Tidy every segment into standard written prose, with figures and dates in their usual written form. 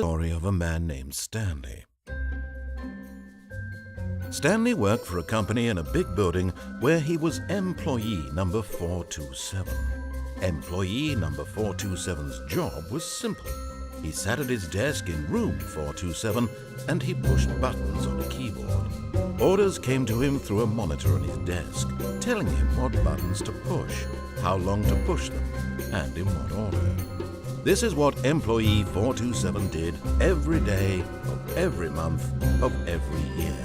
Story of a man named Stanley. Stanley worked for a company in a big building where he was employee number 427. Employee number 427's job was simple. He sat at his desk in room 427 and he pushed buttons on a keyboard. Orders came to him through a monitor on his desk, telling him what buttons to push, how long to push them, and in what order. This is what employee 427 did every day of every month of every year.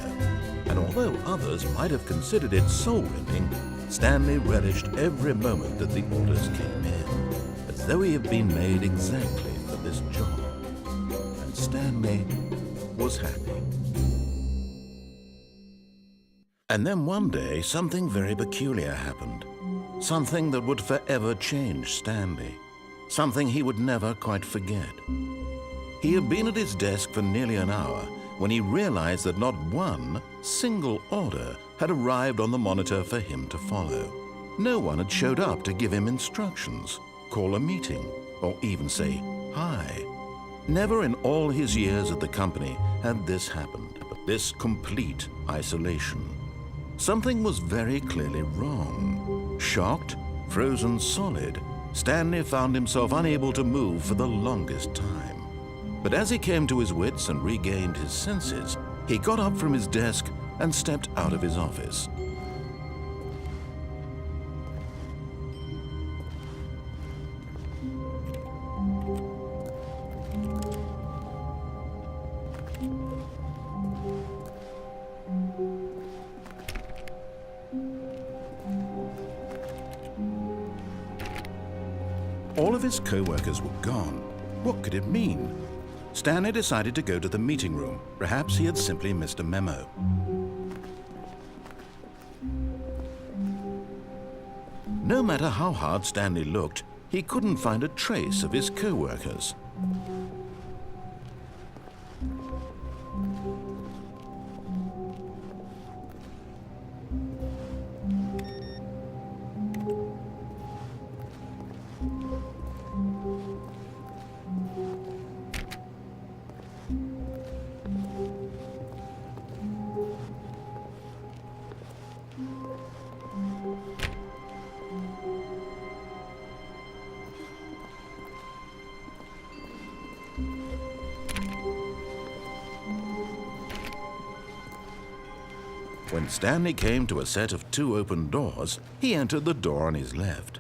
And although others might have considered it soul-rending, Stanley relished every moment that the orders came in, as though he had been made exactly for this job. And Stanley was happy. And then one day, something very peculiar happened. Something that would forever change Stanley. Something he would never quite forget. He had been at his desk for nearly an hour when he realized that not one single order had arrived on the monitor for him to follow. No one had showed up to give him instructions, call a meeting, or even say hi. Never in all his years at the company had this happened, this complete isolation. Something was very clearly wrong. Shocked, frozen solid, Stanley found himself unable to move for the longest time. But as he came to his wits and regained his senses, he got up from his desk and stepped out of his office. All of his co-workers were gone. What could it mean? Stanley decided to go to the meeting room. Perhaps he had simply missed a memo. No matter how hard Stanley looked, he couldn't find a trace of his co-workers. When Stanley came to a set of 2 open doors, he entered the door on his left.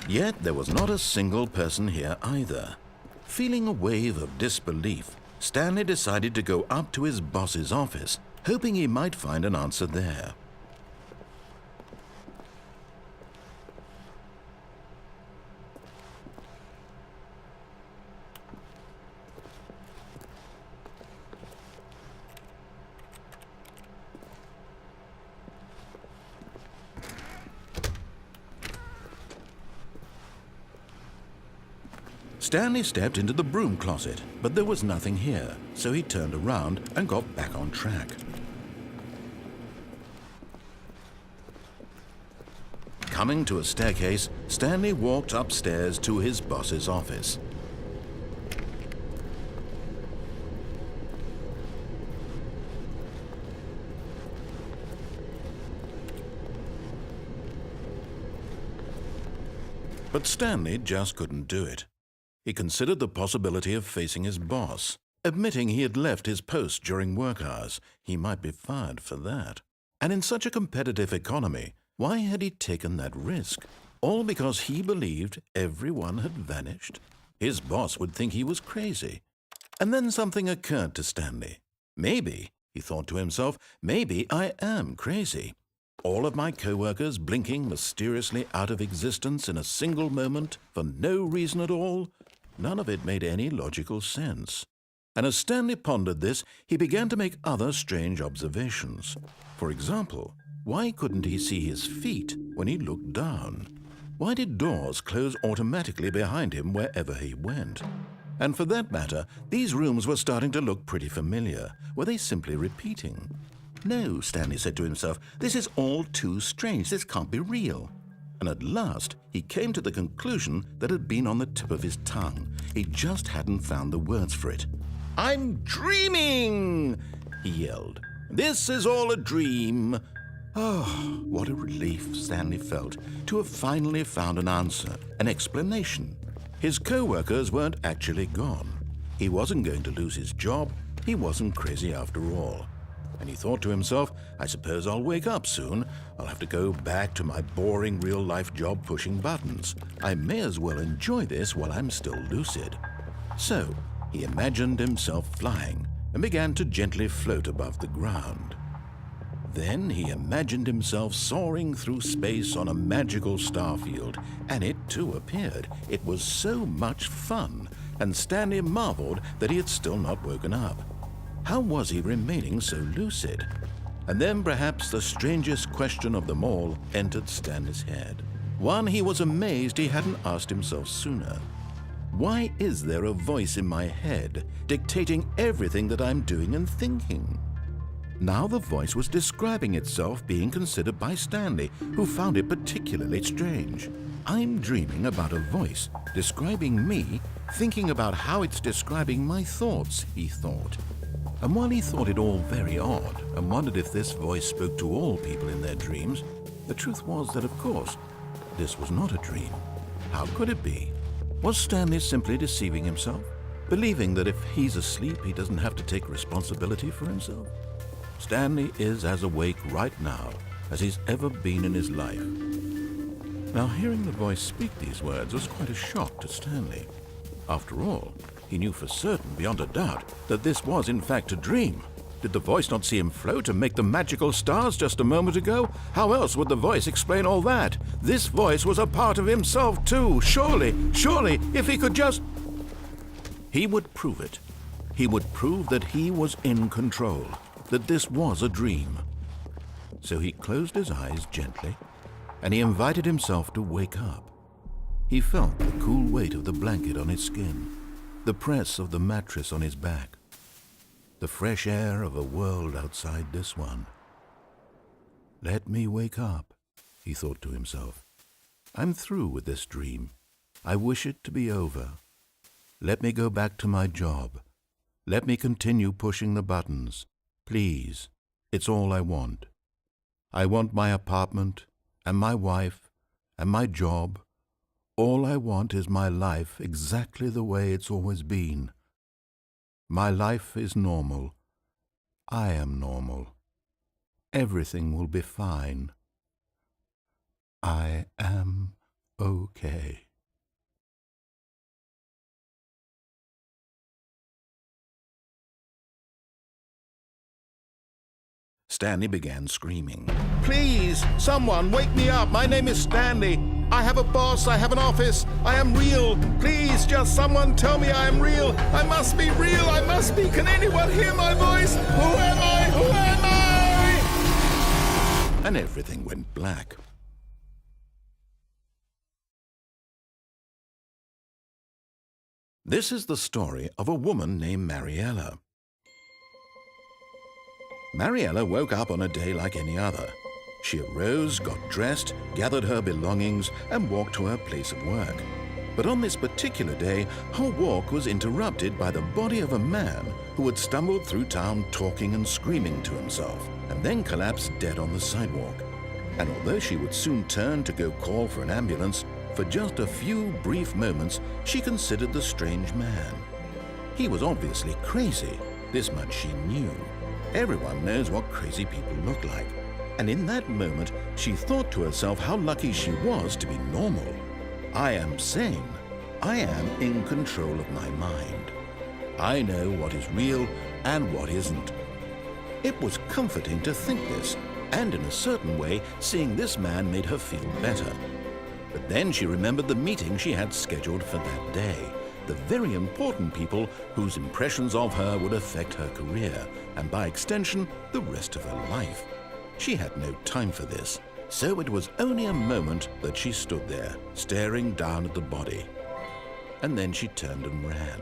Yet there was not a single person here either. Feeling a wave of disbelief, Stanley decided to go up to his boss's office, hoping he might find an answer there. Stanley stepped into the broom closet, but there was nothing here, so he turned around and got back on track. Coming to a staircase, Stanley walked upstairs to his boss's office. But Stanley just couldn't do it. He considered the possibility of facing his boss. Admitting he had left his post during work hours, he might be fired for that. And in such a competitive economy, why had he taken that risk? All because he believed everyone had vanished? His boss would think he was crazy. And then something occurred to Stanley. Maybe, he thought to himself, maybe I am crazy. All of my co-workers blinking mysteriously out of existence in a single moment for no reason at all. None of it made any logical sense. And as Stanley pondered this, he began to make other strange observations. For example, why couldn't he see his feet when he looked down? Why did doors close automatically behind him wherever he went? And for that matter, these rooms were starting to look pretty familiar. Were they simply repeating? No, Stanley said to himself, this is all too strange. This can't be real. And at last, he came to the conclusion that had been on the tip of his tongue. He just hadn't found the words for it. "I'm dreaming!" he yelled. "This is all a dream." Oh, what a relief Stanley felt to have finally found an answer, an explanation. His co-workers weren't actually gone. He wasn't going to lose his job. He wasn't crazy after all. And he thought to himself, I suppose I'll wake up soon. I'll have to go back to my boring real-life job pushing buttons. I may as well enjoy this while I'm still lucid. So he imagined himself flying and began to gently float above the ground. Then he imagined himself soaring through space on a magical starfield, and it too appeared. It was so much fun, and Stanley marveled that he had still not woken up. How was he remaining so lucid? And then perhaps the strangest question of them all entered Stanley's head. One he was amazed he hadn't asked himself sooner. Why is there a voice in my head dictating everything that I'm doing and thinking? Now the voice was describing itself being considered by Stanley, who found it particularly strange. I'm dreaming about a voice describing me, thinking about how it's describing my thoughts, he thought. And while he thought it all very odd and wondered if this voice spoke to all people in their dreams, the truth was that, of course, this was not a dream. How could it be? Was Stanley simply deceiving himself, believing that if he's asleep, he doesn't have to take responsibility for himself? Stanley is as awake right now as he's ever been in his life. Now, hearing the voice speak these words was quite a shock to Stanley. After all, he knew for certain, beyond a doubt, that this was in fact a dream. Did the voice not see him float and make the magical stars just a moment ago? How else would the voice explain all that? This voice was a part of himself too. Surely, if he could just... He would prove it. He would prove that he was in control, that this was a dream. So he closed his eyes gently, and he invited himself to wake up. He felt the cool weight of the blanket on his skin, the press of the mattress on his back, the fresh air of a world outside this one. Let me wake up, he thought to himself. I'm through with this dream. I wish it to be over. Let me go back to my job. Let me continue pushing the buttons. Please, it's all I want. I want my apartment and my wife and my job. All I want is my life exactly the way it's always been. My life is normal. I am normal. Everything will be fine. I am okay. Stanley began screaming. Please, someone, wake me up. My name is Stanley. I have a boss. I have an office. I am real. Please, just someone tell me I am real. I must be real. I must be. Can anyone hear my voice? Who am I? Who am I? And everything went black. This is the story of a woman named Mariella. Mariella woke up on a day like any other. She arose, got dressed, gathered her belongings, and walked to her place of work. But on this particular day, her walk was interrupted by the body of a man who had stumbled through town talking and screaming to himself, and then collapsed dead on the sidewalk. And although she would soon turn to go call for an ambulance, for just a few brief moments she considered the strange man. He was obviously crazy. This much she knew. Everyone knows what crazy people look like. And in that moment, she thought to herself how lucky she was to be normal. I am sane. I am in control of my mind. I know what is real and what isn't. It was comforting to think this, And in a certain way, seeing this man made her feel better. But then she remembered the meeting she had scheduled for that day. The very important people whose impressions of her would affect her career, and by extension, the rest of her life. She had no time for this, so it was only a moment that she stood there, staring down at the body. And then she turned and ran.